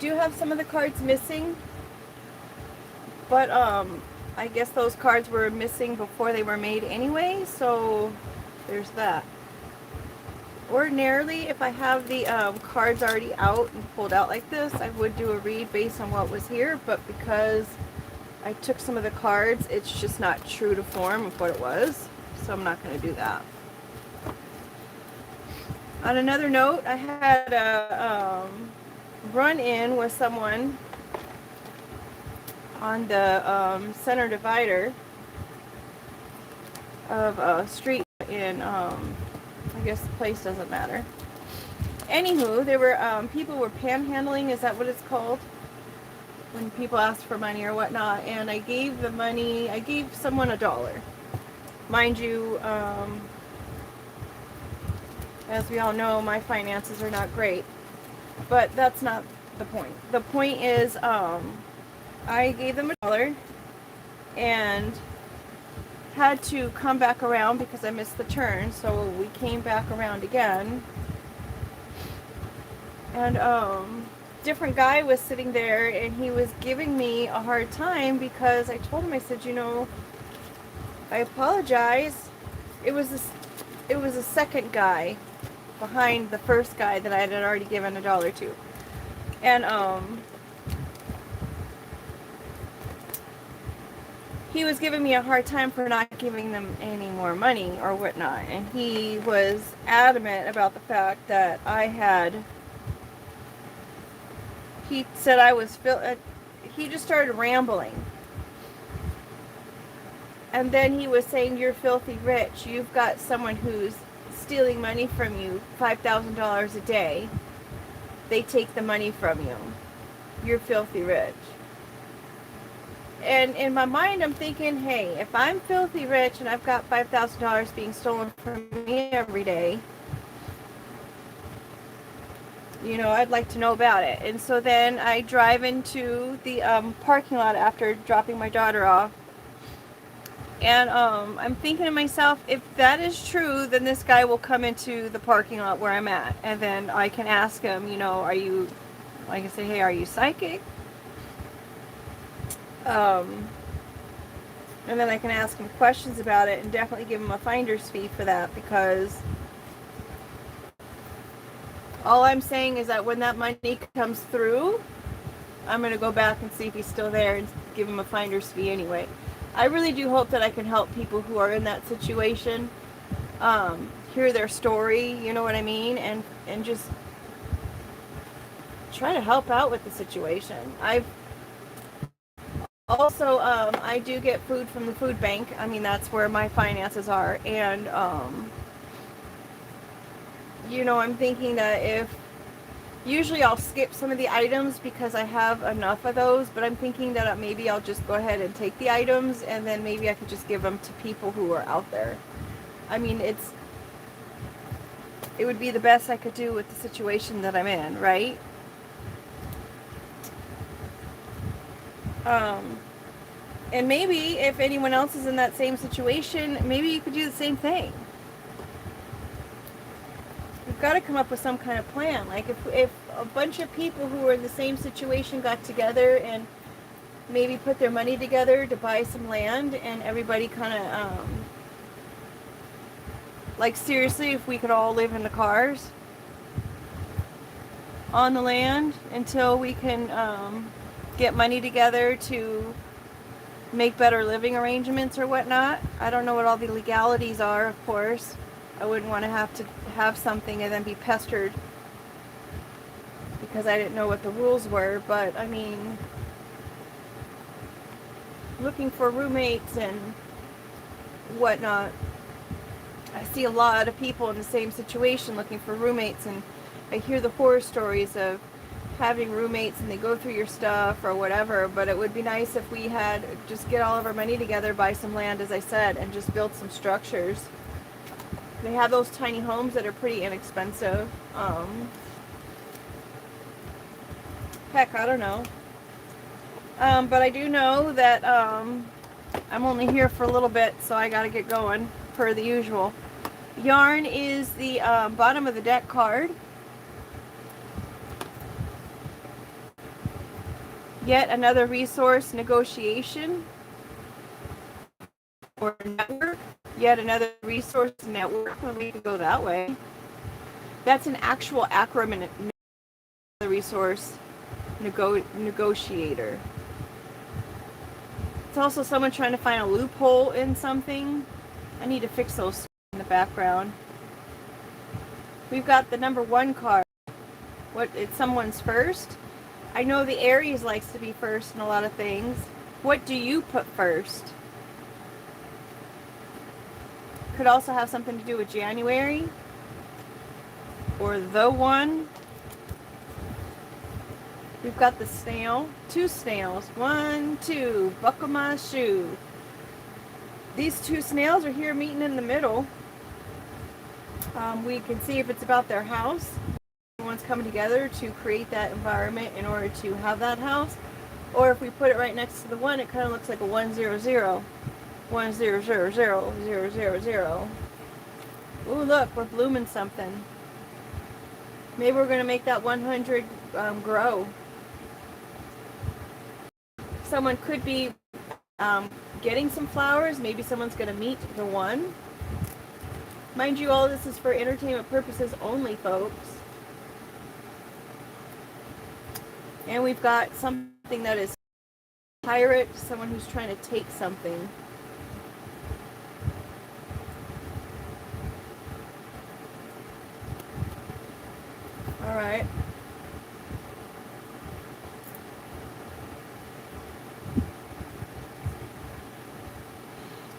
do have some of the cards missing, but I guess those cards were missing before they were made anyway, so there's that. Ordinarily, if I have the cards already out and pulled out like this, I would do a read based on what was here, but because I took some of the cards, it's just not true to form of what it was, so I'm not going to do that. On another note, I had a run-in with someone on the center divider of a street in, I guess the place doesn't matter. Anywho, there were, people were panhandling, is that what it's called? When people ask for money or whatnot, and I gave someone $1. Mind you, as we all know, my finances are not great, but that's not the point. The point is, I gave them $1 and had to come back around because I missed the turn, so we came back around again, and different guy was sitting there, and he was giving me a hard time because I told him, I said, you know, I apologize. It was a second guy behind the first guy that I had already given $1 to, and he was giving me a hard time for not giving them any more money or whatnot, and he was adamant about the fact that he said I was he just started rambling. And then he was saying, you're filthy rich. You've got someone who's stealing money from you, $5,000 a day. They take the money from you. You're filthy rich. And in my mind, I'm thinking, hey, if I'm filthy rich and I've got $5,000 being stolen from me every day, you know, I'd like to know about it. And so then I drive into the parking lot after dropping my daughter off. And I'm thinking to myself, if that is true, then this guy will come into the parking lot where I'm at. And then I can ask him, you know, I can say, hey, are you psychic? And then I can ask him questions about it and definitely give him a finder's fee for that, because all I'm saying is that when that money comes through, I'm going to go back and see if he's still there and give him a finder's fee anyway. I really do hope that I can help people who are in that situation, hear their story, you know what I mean, and just try to help out with the situation. Also, I do get food from the food bank. I mean, that's where my finances are. And, you know, I'm thinking that usually I'll skip some of the items because I have enough of those, but I'm thinking that maybe I'll just go ahead and take the items, and then maybe I could just give them to people who are out there. I mean, it would be the best I could do with the situation that I'm in, right? And maybe if anyone else is in that same situation, maybe you could do the same thing. You've got to come up with some kind of plan. Like if a bunch of people who are in the same situation got together and maybe put their money together to buy some land, and everybody kind of, like seriously, if we could all live in the cars on the land until we can get money together to make better living arrangements or whatnot. I don't know what all the legalities are, of course. I wouldn't want to have something and then be pestered because I didn't know what the rules were, but I mean, looking for roommates and whatnot, I see a lot of people in the same situation looking for roommates, and I hear the horror stories of having roommates and they go through your stuff or whatever. But it would be nice if we had just get all of our money together, buy some land, as I said, and just build some structures. They have those tiny homes that are pretty inexpensive. Heck, I don't know. But I do know that I'm only here for a little bit, so I gotta get going per the usual. Yarn is the bottom of the deck card. Yet another resource, negotiation or network. Yet another resource, network. Well, we could go that way. That's an actual acronym. The resource, negotiator. It's also someone trying to find a loophole in something. I need to fix those in the background. We've got the number 1 card. What? It's someone's first. I know the Aries likes to be first in a lot of things. What do you put first? Could also have something to do with January or the one. We've got the snail, 2 snails, 1, 2, buckle my shoe. These 2 snails are here meeting in the middle. We can see if it's about their house. Everyone's coming together to create that environment in order to have that house. Or if we put it right next to the 1, it kind of looks like a 100. 1000000. Ooh, look, we're blooming something. Maybe we're going to make that 100 grow. Someone could be getting some flowers. Maybe someone's going to meet the 1. Mind you, all this is for entertainment purposes only, folks. And we've got something that is pirate, someone who's trying to take something. All right.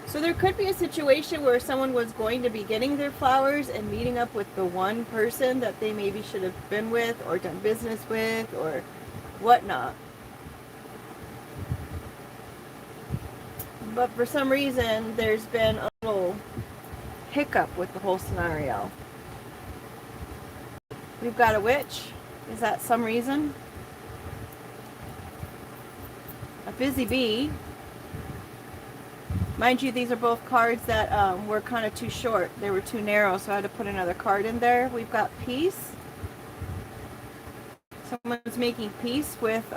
So there could be a situation where someone was going to be getting their flowers and meeting up with the 1 person that they maybe should have been with or done business with or whatnot. But for some reason, there's been a little hiccup with the whole scenario. We've got a witch. Is that some reason? A busy bee. Mind you, these are both cards that were kind of too short. They were too narrow, so I had to put another card in there. We've got peace. Someone's making peace with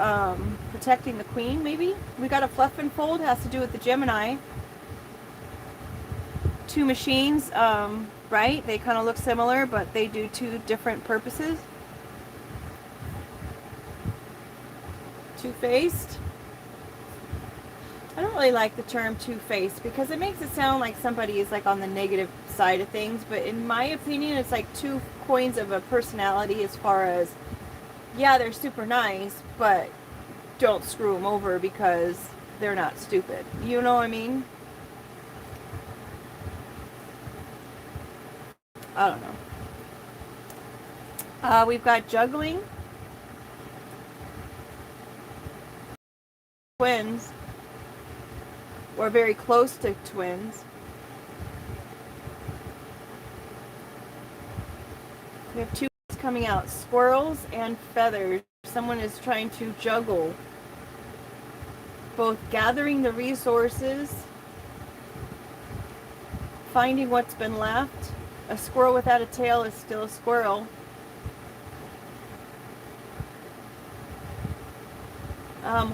protecting the queen, maybe. We got a fluff and fold. Has to do with the Gemini. 2 machines, right? They kind of look similar, but they do 2 different purposes. Two-faced. I don't really like the term two-faced because it makes it sound like somebody is like on the negative side of things, but in my opinion, it's like 2 coins of a personality as far as, yeah, they're super nice, but don't screw them over because they're not stupid. You know what I mean? I don't know. We've got juggling. Twins. Or very close to twins. We have 2 coming out. Squirrels and feathers. Someone is trying to juggle both gathering the resources, finding what's been left. A squirrel without a tail is still a squirrel.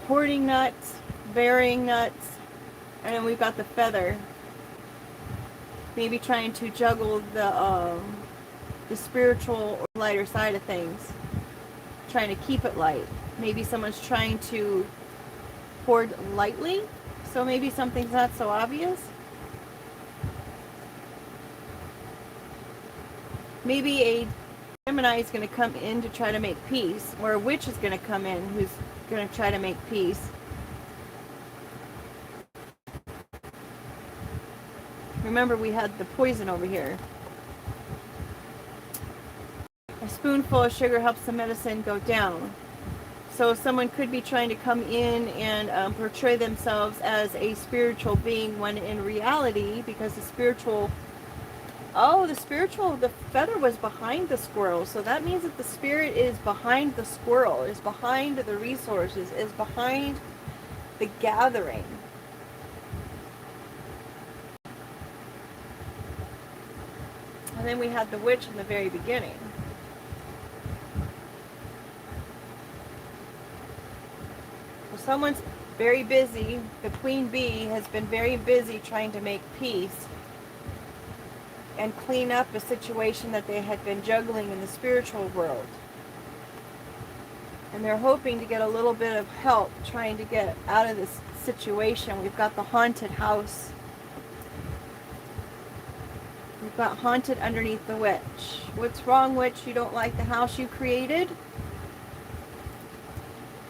Hoarding nuts, burying nuts. And then we've got the feather. Maybe trying to juggle the spiritual or lighter side of things. Trying to keep it light. Maybe someone's trying to hoard lightly. So maybe something's not so obvious. Maybe a Gemini is going to come in to try to make peace. Or a witch is going to come in who's going to try to make peace. Remember, we had the poison over here. A spoonful of sugar helps the medicine go down. So someone could be trying to come in and portray themselves as a spiritual being when in reality, because the feather was behind the squirrel. So that means that the spirit is behind the squirrel, is behind the resources, is behind the gathering. And then we had the witch in the very beginning. someone's very busy. The Queen Bee has been very busy trying to make peace and clean up a situation that they had been juggling in the spiritual world. And they're hoping to get a little bit of help trying to get out of this situation. We've got the haunted house. We've got haunted underneath the witch. What's wrong, witch? You don't like the house you created?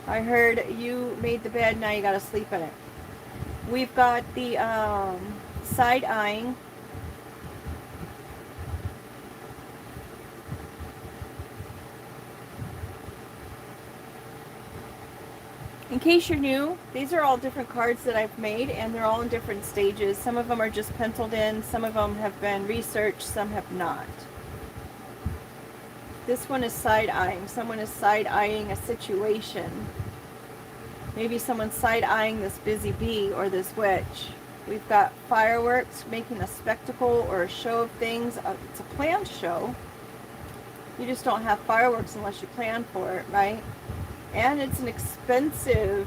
I heard you made the bed, now you gotta sleep in it. We've got the side-eyeing. In case you're new, these are all different cards that I've made, and they're all in different stages. Some of them are just penciled in, some of them have been researched, some have not. This one is side-eyeing. Someone is side-eyeing a situation. Maybe someone's side-eyeing this busy bee or this witch. We've got fireworks, making a spectacle or a show of things. It's a planned show. You just don't have fireworks unless you plan for it, right? And it's an expensive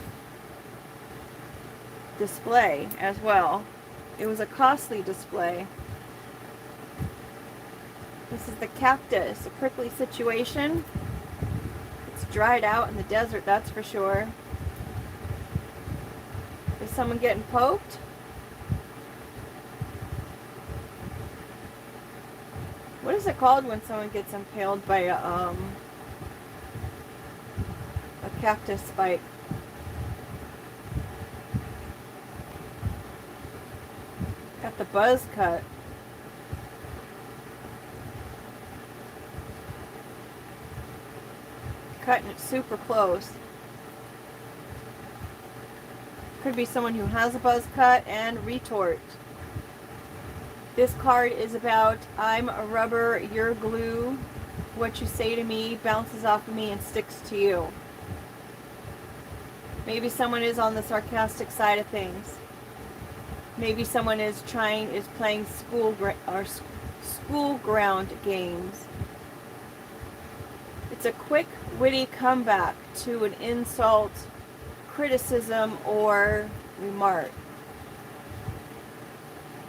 display as well. It was a costly display. This is the cactus, a prickly situation. It's dried out in the desert, that's for sure. Is someone getting poked? What is it called when someone gets impaled by a cactus spike? Got the buzz cut. Cutting it super close. Could be someone who has a buzz cut and retort. This card is about, I'm a rubber, you're glue. What you say to me bounces off of me and sticks to you. Maybe someone is on the sarcastic side of things. Maybe someone is playing school ground games. It's a quick, witty comeback to an insult, criticism, or remark.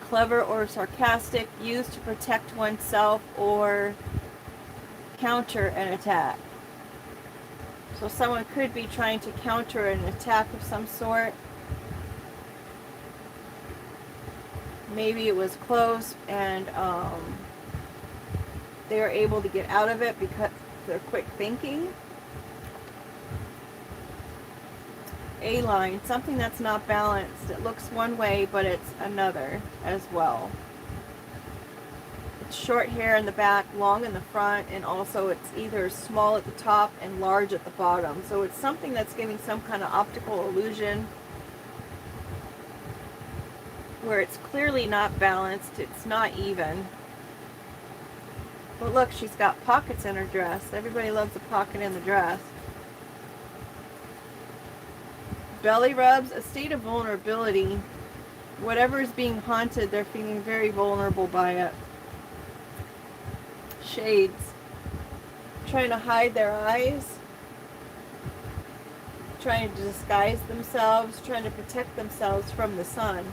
Clever or sarcastic, used to protect oneself or counter an attack. So someone could be trying to counter an attack of some sort. Maybe it was close and they were able to get out of it because they're quick thinking. A-line, something that's not balanced. It looks one way, but it's another as well. It's short hair in the back, long in the front, and also it's either small at the top and large at the bottom. So it's something that's giving some kind of optical illusion where it's clearly not balanced, it's not even. But look, she's got pockets in her dress. Everybody loves a pocket in the dress. Belly rubs, a state of vulnerability. Whatever is being haunted, they're feeling very vulnerable by it. Shades. Trying to hide their eyes. Trying to disguise themselves. Trying to protect themselves from the sun.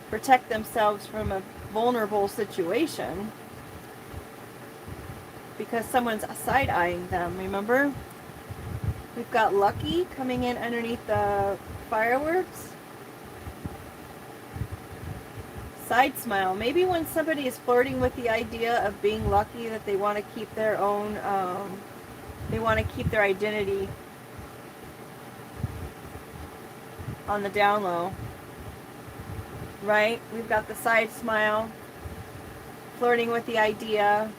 Protect themselves from a vulnerable situation. Because someone's side-eyeing them, remember? We've got Lucky coming in underneath the fireworks. Side smile. Maybe when somebody is flirting with the idea of being lucky, that they want to keep their own, they want to keep their identity on the down low. Right? We've got the side smile. Flirting with the idea.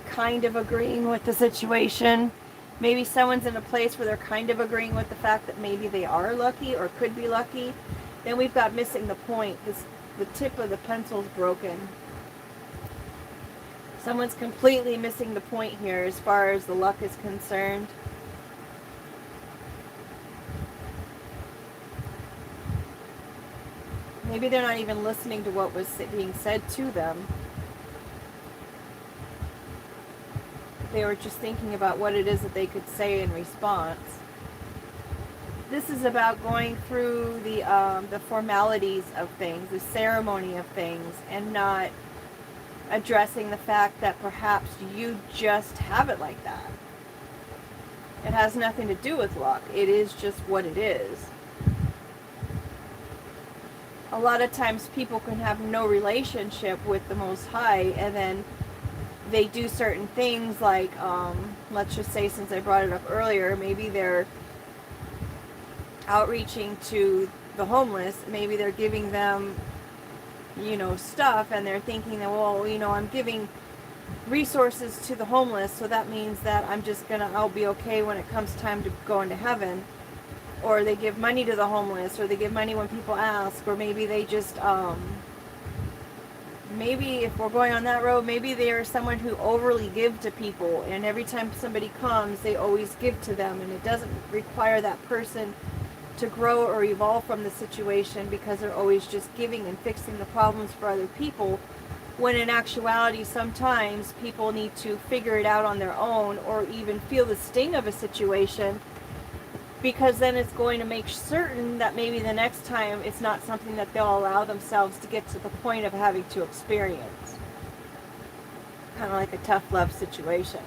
Kind of agreeing with the situation. Maybe someone's in a place where they're kind of agreeing with the fact that maybe they are lucky or could be lucky. Then we've got missing the point. The tip of the pencil's broken. Someone's completely missing the point here as far as the luck is concerned. Maybe they're not even listening to what was being said to them. They were just thinking about what it is that they could say in response. this is about going through the formalities of things, the ceremony of things, and not addressing the fact that perhaps you just have it like that. It has nothing to do with luck. It is just what it is. A lot of times people can have no relationship with the Most High, and then they do certain things like, let's just say, since I brought it up earlier, maybe they're outreaching to the homeless. Maybe they're giving them, stuff, and they're thinking that, well, I'm giving resources to the homeless, so that means that I'll be okay when it comes time to go into heaven. Or they give money to the homeless, or they give money when people ask, or maybe they just, maybe if we're going on that road, maybe they are someone who overly give to people, and every time somebody comes, they always give to them, and it doesn't require that person to grow or evolve from the situation, because they're always just giving and fixing the problems for other people, when in actuality sometimes people need to figure it out on their own, or even feel the sting of a situation, because then it's going to make certain that maybe the next time it's not something that they'll allow themselves to get to the point of having to experience. Kind of like a tough love situation.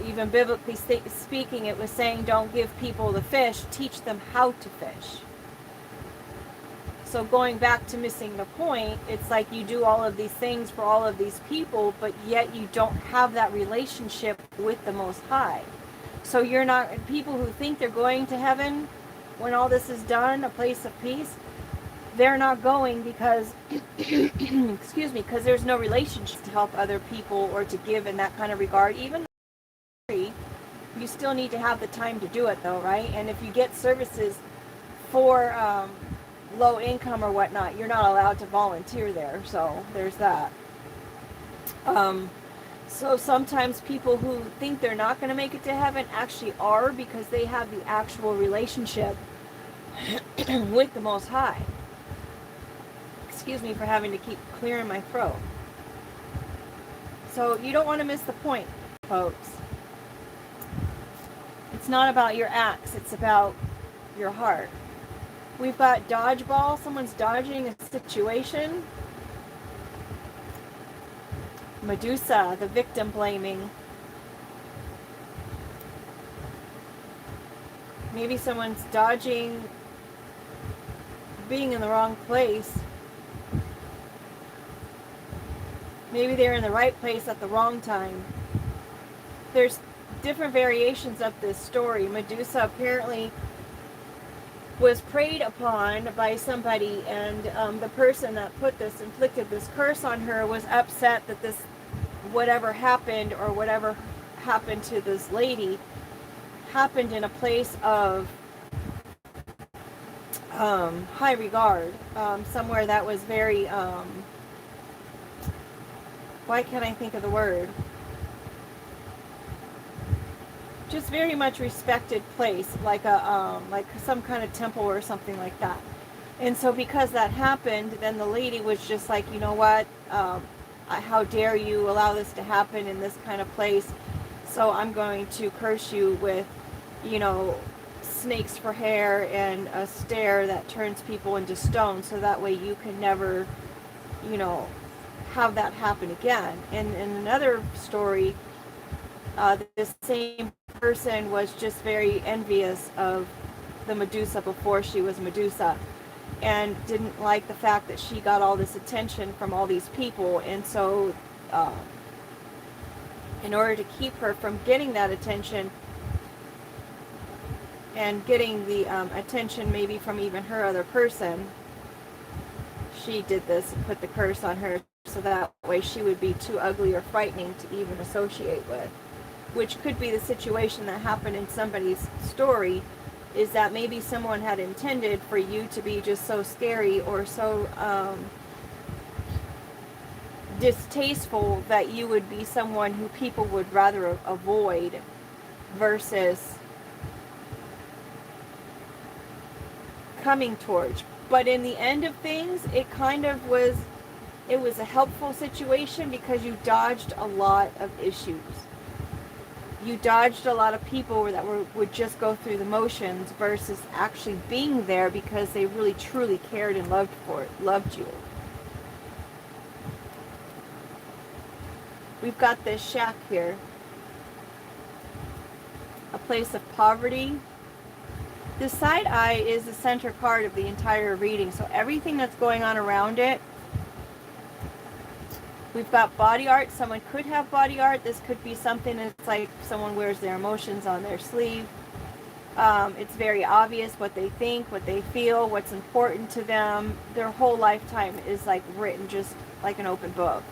Even biblically speaking, it was saying, don't give people the fish, teach them how to fish. So going back to missing the point, it's like you do all of these things for all of these people, but yet you don't have that relationship with the Most High. So you're not, people who think they're going to heaven when all this is done, a place of peace, they're not going because, excuse me, because there's no relationship to help other people or to give in that kind of regard. Even though you still need to have the time to do it though, right? And if you get services for low income or whatnot, you're not allowed to volunteer there. So there's that. So sometimes people who think they're not going to make it to heaven actually are, because they have the actual relationship with the Most High. Excuse me for having to keep clearing my throat. So you don't want to miss the point, folks. It's not about your acts, it's about your heart. We've got dodgeball, someone's dodging a situation. Medusa, the victim blaming. Maybe someone's dodging being in the wrong place. Maybe they're in the right place at the wrong time. There's different variations of this story. Medusa apparently was preyed upon by somebody, and the person that inflicted this curse on her was upset that this, whatever happened or whatever happened to this lady, happened in a place of high regard, somewhere that was very, why can't I think of the word? Just very much respected place, like like some kind of temple or something like that. And so because that happened, then the lady was just like, you know what, how dare you allow this to happen in this kind of place, so I'm going to curse you with, snakes for hair and a stare that turns people into stone, so that way you can never, have that happen again. And in another story, this same person was just very envious of the Medusa before she was Medusa, and didn't like the fact that she got all this attention from all these people. And so in order to keep her from getting that attention and getting the attention maybe from even her other person, she did this and put the curse on her, so that way she would be too ugly or frightening to even associate with. Which could be the situation that happened in somebody's story, is that maybe someone had intended for you to be just so scary or so distasteful that you would be someone who people would rather avoid, versus coming towards. But in the end of things, it was a helpful situation, because you dodged a lot of issues. you dodged a lot of people that would just go through the motions versus actually being there because they really truly cared and loved you. We've got this shack here, a place of poverty. The side eye is the center card of the entire reading, so everything that's going on around it. We've got body art. Someone could have body art. This could be something that's like someone wears their emotions on their sleeve. It's very obvious what they think, what they feel, what's important to them. Their whole lifetime is like written just like an open book.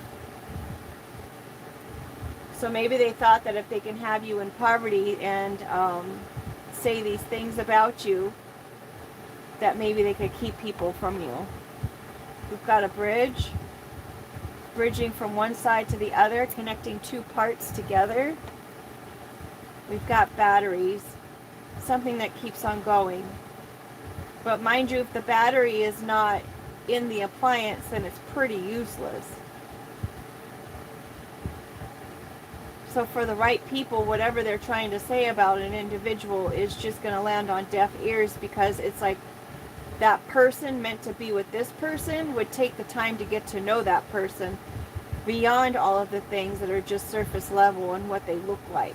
So maybe they thought that if they can have you in poverty and say these things about you, that maybe they could keep people from you. We've got a bridge, bridging from one side to the other, connecting two parts together. We've got batteries, something that keeps on going. But mind you, if the battery is not in the appliance, then it's pretty useless. So for the right people, whatever they're trying to say about an individual is just going to land on deaf ears, because it's like that person meant to be with this person would take the time to get to know that person beyond all of the things that are just surface level and what they look like.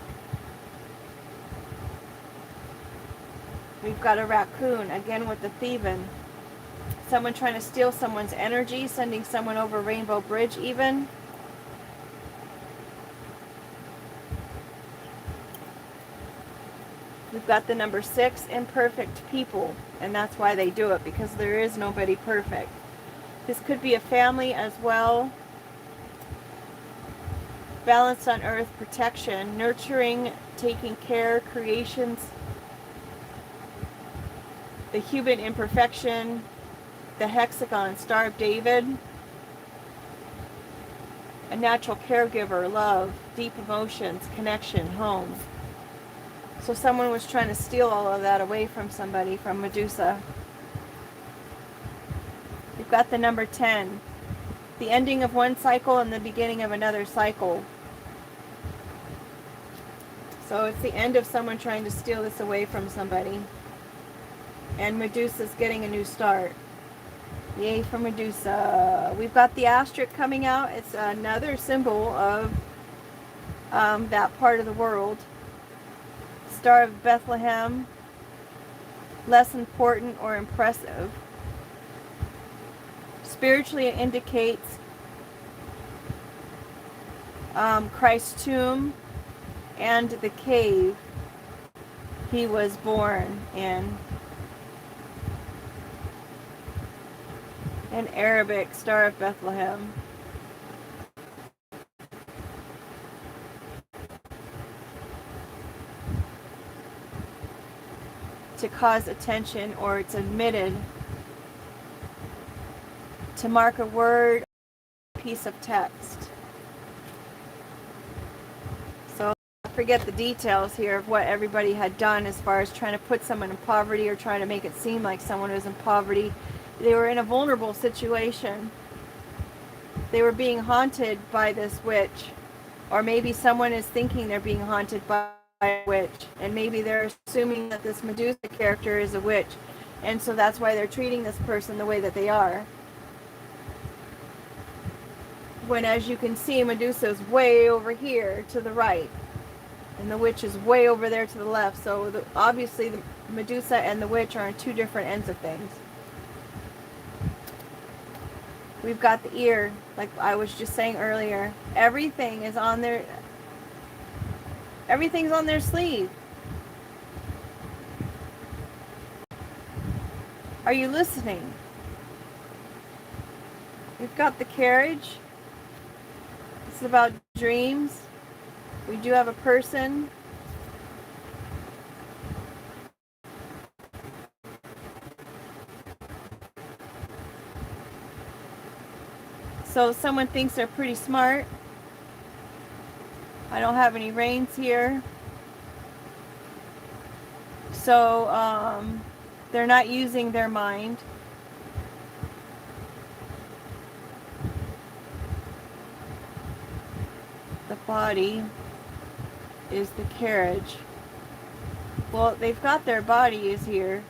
We've got a raccoon, again with the thieving. Someone trying to steal someone's energy, sending someone over Rainbow Bridge even. We've got the number 6, imperfect people, and that's why they do it, because there is nobody perfect. This could be a family as well. Balance on earth, protection, nurturing, taking care, creations, the human imperfection, the hexagon, Star of David, a natural caregiver, love, deep emotions, connection, home. So someone was trying to steal all of that away from somebody, from Medusa. We've got the number 10, the ending of one cycle and the beginning of another cycle. So it's the end of someone trying to steal this away from somebody. And Medusa's getting a new start. Yay for Medusa. We've got the asterisk coming out. It's another symbol of that part of the world. Star of Bethlehem, less important or impressive. Spiritually, it indicates Christ's tomb and the cave he was born in. In Arabic, Star of Bethlehem. To cause attention, or it's admitted to mark a word, piece of text. So I forget the details here of what everybody had done as far as trying to put someone in poverty or trying to make it seem like someone was in poverty. They were in a vulnerable situation. They were being haunted by this witch, or maybe someone is thinking they're being haunted by a witch, and maybe they're assuming that this Medusa character is a witch, and so that's why they're treating this person the way that they are. When, as you can see, Medusa is way over here to the right, and the witch is way over there to the left. So obviously the Medusa and the witch are on two different ends of things. We've got the ear, like I was just saying earlier. Everything is on their, everything's on their sleeve. Are you listening? We've got the carriage. It's about dreams. We do have a person. So someone thinks they're pretty smart. I don't have any reins here. So they're not using their mind. The body. is the carriage. Well, they've got their body is here,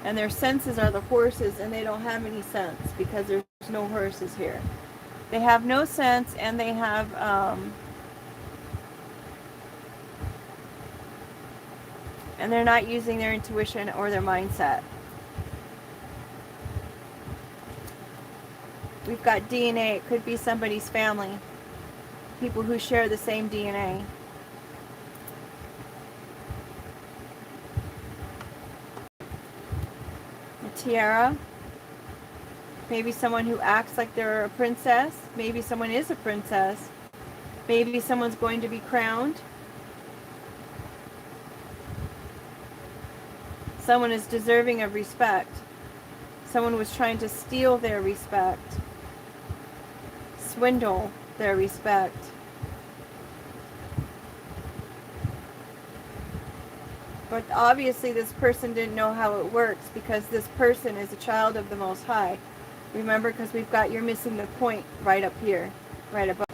and their senses are the horses, and they don't have any sense because there's no horses here. They have no sense, and they have and they're not using their intuition or their mindset. We've got DNA. It could be somebody's family, people who share the same DNA. A tiara. Maybe someone who acts like they're a princess. Maybe someone is a princess. Maybe someone's going to be crowned. Someone is deserving of respect. Someone was trying to steal their respect, swindle their respect. But obviously this person didn't know how it works, because this person is a child of the Most High. Remember, because we've got you're missing the point right up here, right above.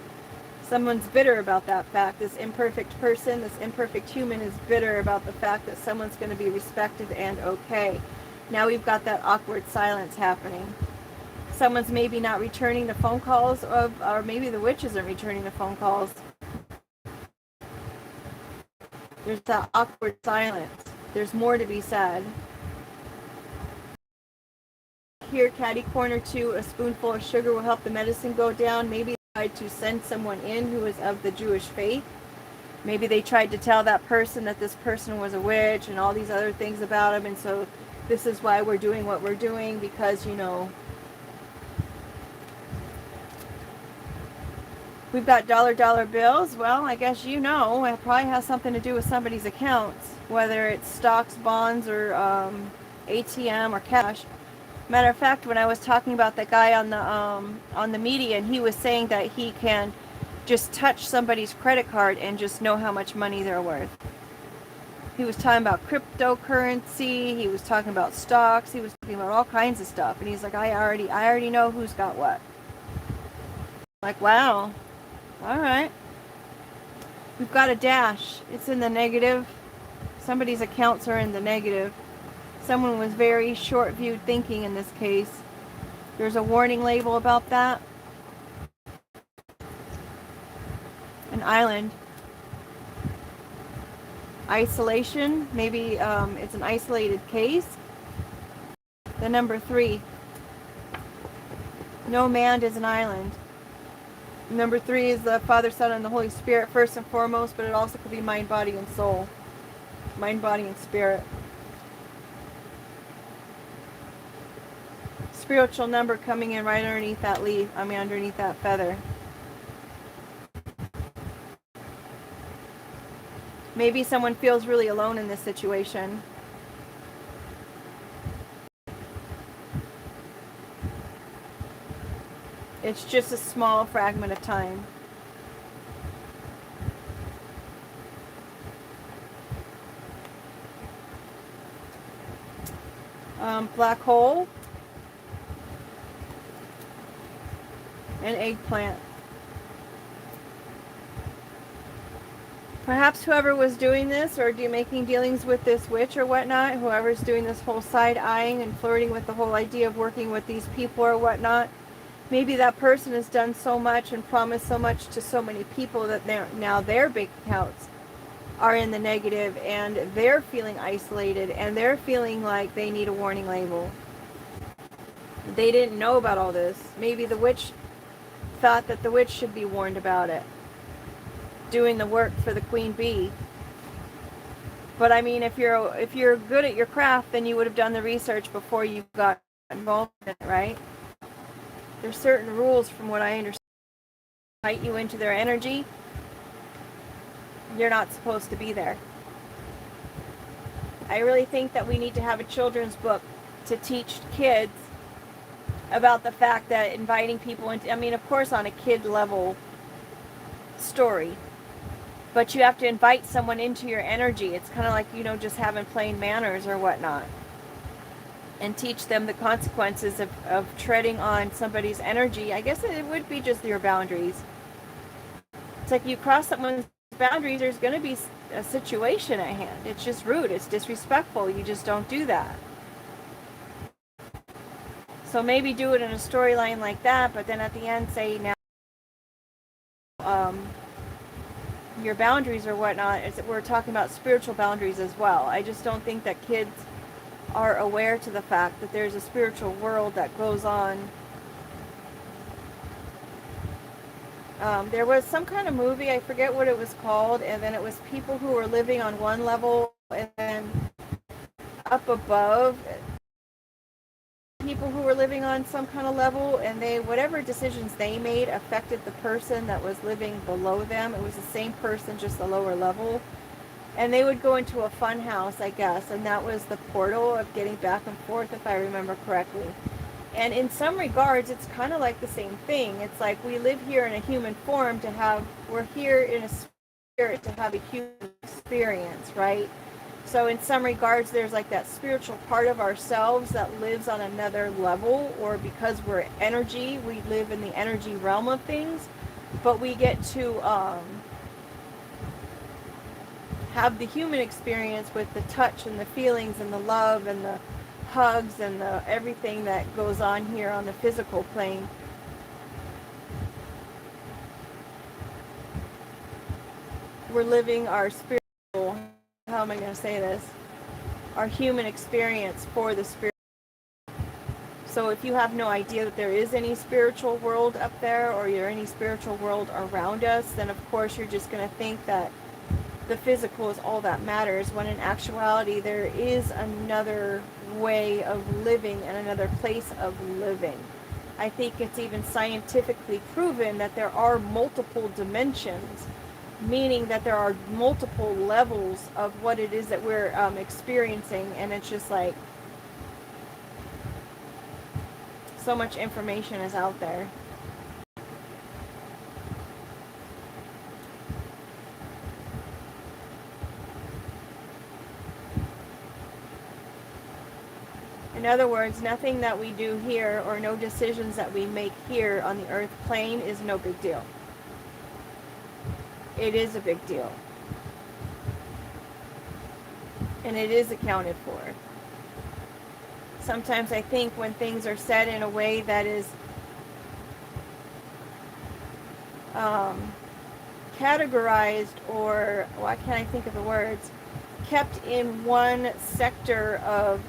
Someone's bitter about that fact. This imperfect person, this imperfect human is bitter about the fact that someone's going to be respected and okay. Now we've got that awkward silence happening. Someone's maybe not returning the phone calls or maybe the witch isn't returning the phone calls. There's that awkward silence. There's more to be said. Here, catty corner 2, a spoonful of sugar will help the medicine go down. Maybe they tried to send someone in who is of the Jewish faith. Maybe they tried to tell that person that this person was a witch and all these other things about him, and so this is why we're doing what we're doing, because, you know, we've got dollar bills. Well, I guess you know, it probably has something to do with somebody's accounts, whether it's stocks, bonds, or ATM or cash. Matter of fact, when I was talking about that guy on the media, and he was saying that he can just touch somebody's credit card and just know how much money they're worth. He was talking about cryptocurrency. He was talking about stocks. He was talking about all kinds of stuff. And he's like, I already know who's got what. Like, wow. All right. We've got a dash. It's in the negative. Somebody's accounts are in the negative. Someone was very short-viewed thinking in this case. There's a warning label about that. An island. Isolation. Maybe it's an isolated case. The number 3. No man is an island. Number 3 is the Father, Son, and the Holy Spirit first and foremost, but it also could be mind, body, and soul. Mind, body, and spirit. Spiritual number coming in right underneath that leaf. Underneath that feather. Maybe someone feels really alone in this situation. It's just a small fragment of time. Black hole. An eggplant. Perhaps whoever was doing this or making dealings with this witch or whatnot, whoever's doing this whole side-eyeing and flirting with the whole idea of working with these people or whatnot, maybe that person has done so much and promised so much to so many people that now their bank accounts are in the negative, and they're feeling isolated, and they're feeling like they need a warning label. They didn't know about all this. Maybe the witch thought that the witch should be warned about it, doing the work for the queen bee. But I mean, if you're good at your craft, then you would have done the research before you got involved in it, right? There's certain rules, from what I understand, invite you into their energy. You're not supposed to be there. I really think that we need to have a children's book to teach kids about the fact that inviting people into, of course on a kid level story, but you have to invite someone into your energy. It's kind of like, just having plain manners or whatnot, and teach them the consequences of treading on somebody's energy. I guess it would be just your boundaries. It's like you cross someone's boundaries, there's going to be a situation at hand. It's just rude. It's disrespectful. You just don't do that. So maybe do it in a storyline like that, but then at the end say, now your boundaries or whatnot. We're talking about spiritual boundaries as well. I just don't think that kids are aware to the fact that there's a spiritual world that goes on. There was some kind of movie, I forget what it was called, and then it was people who were living on one level, and then up above, people who were living on some kind of level, and whatever decisions they made affected the person that was living below them. It was the same person, just a lower level. And they would go into a fun house, I guess, and that was the portal of getting back and forth, if I remember correctly. And in some regards, it's kind of like the same thing. It's like we live here in a human form we're here in a spirit to have a human experience, right? So in some regards, there's like that spiritual part of ourselves that lives on another level, or because we're energy, we live in the energy realm of things, but we get to have the human experience with the touch and the feelings and the love and the hugs and everything that goes on here on the physical plane. We're living our spiritual, how am I going to say this? Our human experience for the spirit. So if you have no idea that there is any spiritual world up there, or any spiritual world around us, then of course you're just going to think that the physical is all that matters, when in actuality there is another way of living and another place of living. I think it's even scientifically proven that there are multiple dimensions, meaning that there are multiple levels of what it is that we're experiencing, and it's just like so much information is out there. In other words, nothing that we do here, or no decisions that we make here on the earth plane, is no big deal. It is a big deal. And it is accounted for. Sometimes I think when things are said in a way that is categorized, or why can't I think of the words, kept in one sector of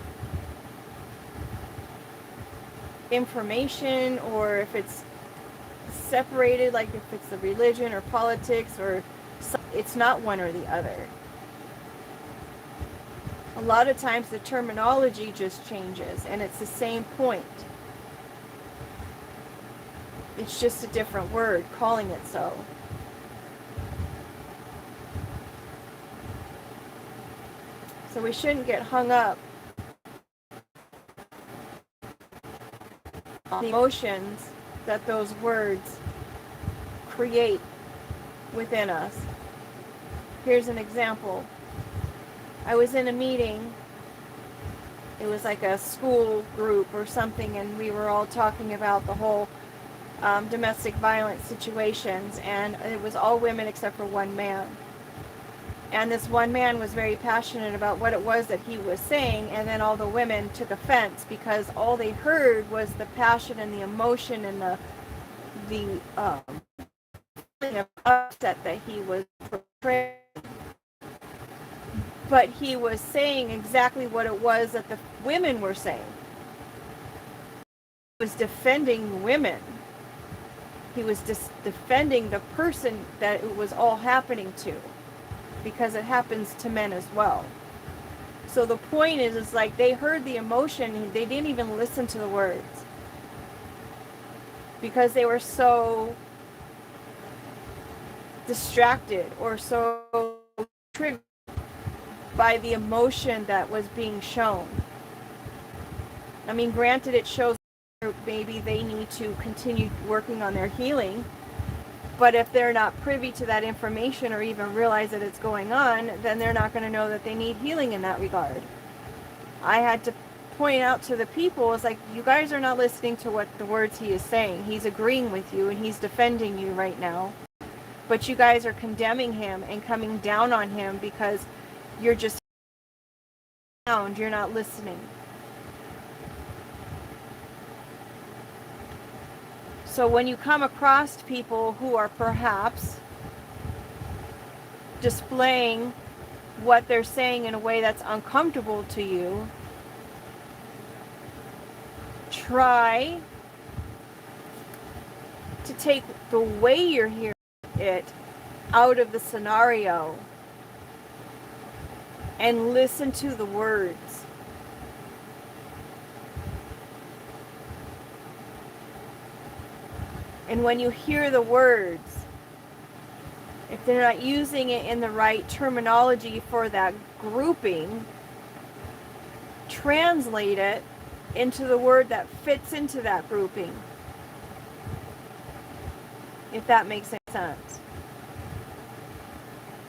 information, or if it's separated, like if it's the religion or politics, or it's not one or the other. A lot of times the terminology just changes, and it's the same point. It's just a different word calling it so. So we shouldn't get hung up on the emotions that those words create within us. Here's an example. I was in a meeting. It was like a school group or something, and we were all talking about the whole domestic violence situations, and it was all women except for one man. And this one man was very passionate about what it was that he was saying, and then all the women took offense because all they heard was the passion and the emotion and the feeling of upset that he was portraying. But he was saying exactly what it was that the women were saying. He was defending women. He was defending the person that it was all happening to, because it happens to men as well. So the point is like they heard the emotion, they didn't even listen to the words, because they were so distracted or so triggered by the emotion that was being shown. I mean, granted, it shows maybe they need to continue working on their healing, but if they're not privy to that information or even realize that it's going on, then they're not going to know that they need healing in that regard. I had to point out to the people, it's like, you guys are not listening to what the words he is saying. He's agreeing with you and he's defending you right now. But you guys are condemning him and coming down on him because you're just sound, you're not listening. So when you come across people who are perhaps displaying what they're saying in a way that's uncomfortable to you, try to take the way you're hearing it out of the scenario and listen to the words. And when you hear the words, if they're not using it in the right terminology for that grouping, translate it into the word that fits into that grouping. If that makes any sense.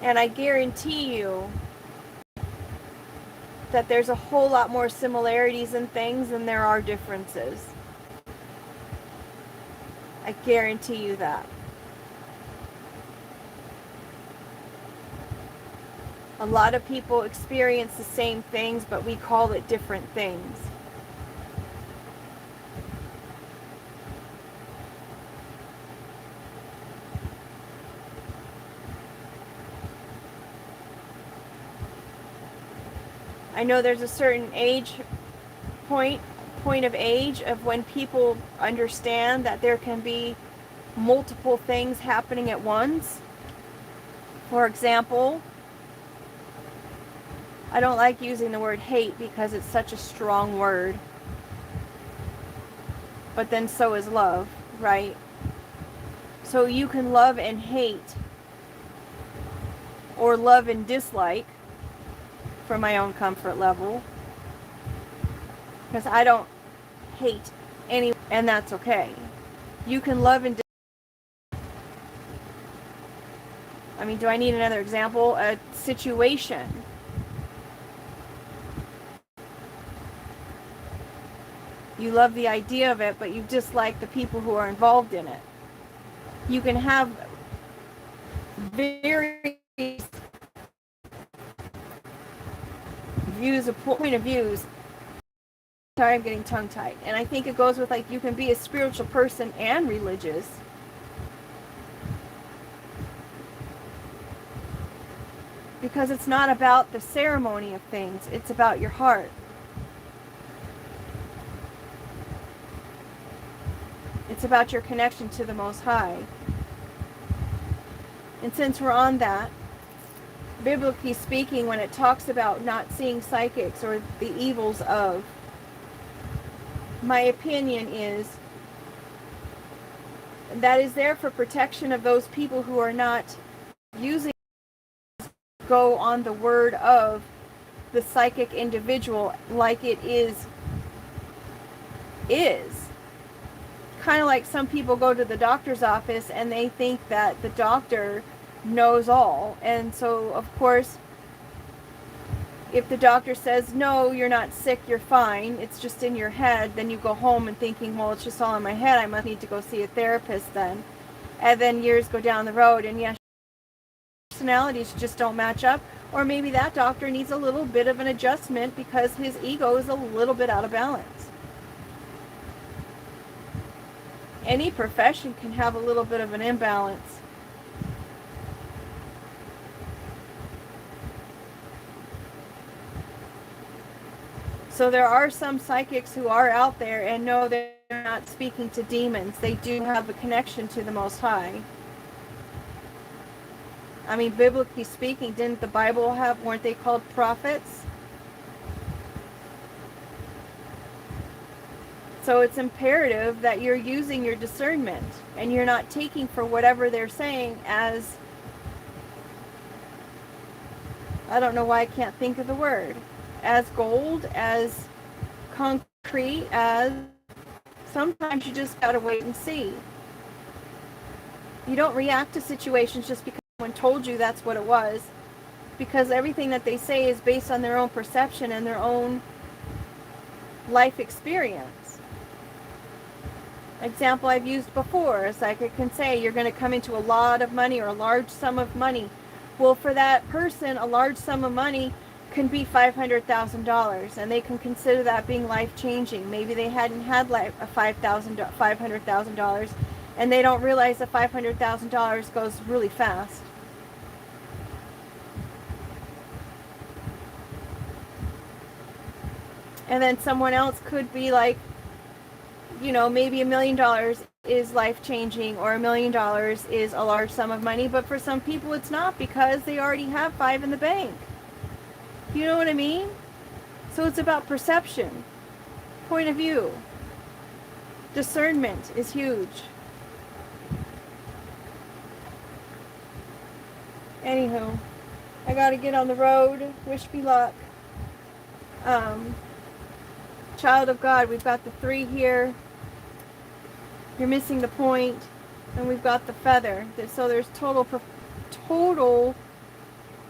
And I guarantee you that there's a whole lot more similarities in things than there are differences. I guarantee you that. A lot of people experience the same things, but we call it different things. I know there's a certain point of age of when people understand that there can be multiple things happening at once. For example, I don't like using the word hate because it's such a strong word. But then so is love, right? So you can love and hate, or love and dislike, for my own comfort level, because I don't hate anyone, and that's okay. You can love and I mean, do I need another example? A situation. You love the idea of it, but you dislike the people who are involved in it. You can have very point of views. Sorry, I'm getting tongue-tied. And I think it goes with, like, you can be a spiritual person and religious. Because it's not about the ceremony of things. It's about your heart. It's about your connection to the Most High. And since we're on that, biblically speaking, when it talks about not seeing psychics or the evils of, my opinion is that is there for protection of those people who are not using go on the word of the psychic individual like it is. Kind of like some people go to the doctor's office and they think that the doctor knows all. And so, of course, if the doctor says, no, you're not sick, you're fine, it's just in your head, then you go home and thinking, well, it's just all in my head, I must need to go see a therapist then. And then years go down the road, and yes, personalities just don't match up. Or maybe that doctor needs a little bit of an adjustment because his ego is a little bit out of balance. Any profession can have a little bit of an imbalance. So there are some psychics who are out there and know they're not speaking to demons. They do have a connection to the Most High. I mean, biblically speaking, didn't the Bible weren't they called prophets? So it's imperative that you're using your discernment and you're not taking for whatever they're saying as, I don't know why I can't think of the word, as gold, as concrete, as sometimes you just gotta wait and see. You don't react to situations just because someone told you that's what it was, because everything that they say is based on their own perception and their own life experience. example I've used before. A psychic can say you're going to come into a lot of money or a large sum of money. Well, for that person, a large sum of money can be $500,000, and they can consider that being life-changing. Maybe they hadn't had like a $500,000, and they don't realize that $500,000 goes really fast. And then someone else could be like, maybe $1 million is life-changing, or $1 million is a large sum of money, but for some people it's not, because they already have 5 in the bank. You know what I mean? So it's about perception, point of view. Discernment is huge. Anywho, I gotta get on the road. Wish me luck. Child of God, we've got the 3 here. You're missing the point, and we've got the feather. So there's total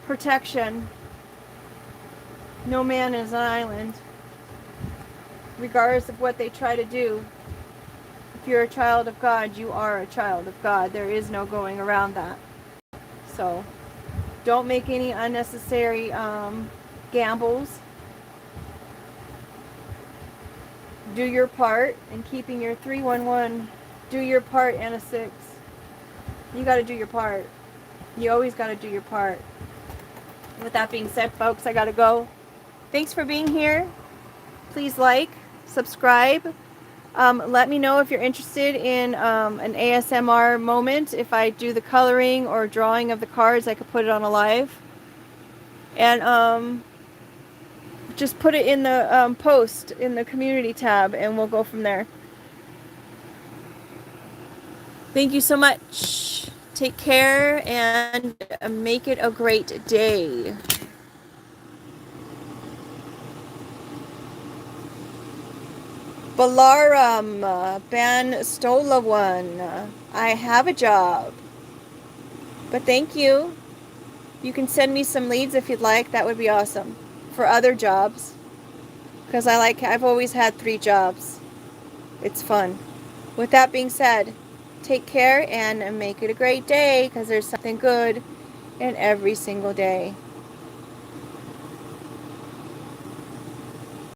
protection. No man is an island, regardless of what they try to do. If you're a child of God, you are a child of God. There is no going around that. So don't make any unnecessary gambles. Do your part in keeping your 311. Do your part, and a 6. You got to do your part. You always got to do your part. With that being said, folks, I got to go. Thanks for being here. Please like, subscribe. Let me know if you're interested in an ASMR moment. If I do the coloring or drawing of the cards, I could put it on a live. And just put it in the post in the community tab, and we'll go from there. Thank you so much. Take care and make it a great day. Balaram Ban Stola one. I have a job. But thank you. You can send me some leads if you'd like. That would be awesome. For other jobs. Because I've always had 3 jobs. It's fun. With that being said, take care and make it a great day, because there's something good in every single day.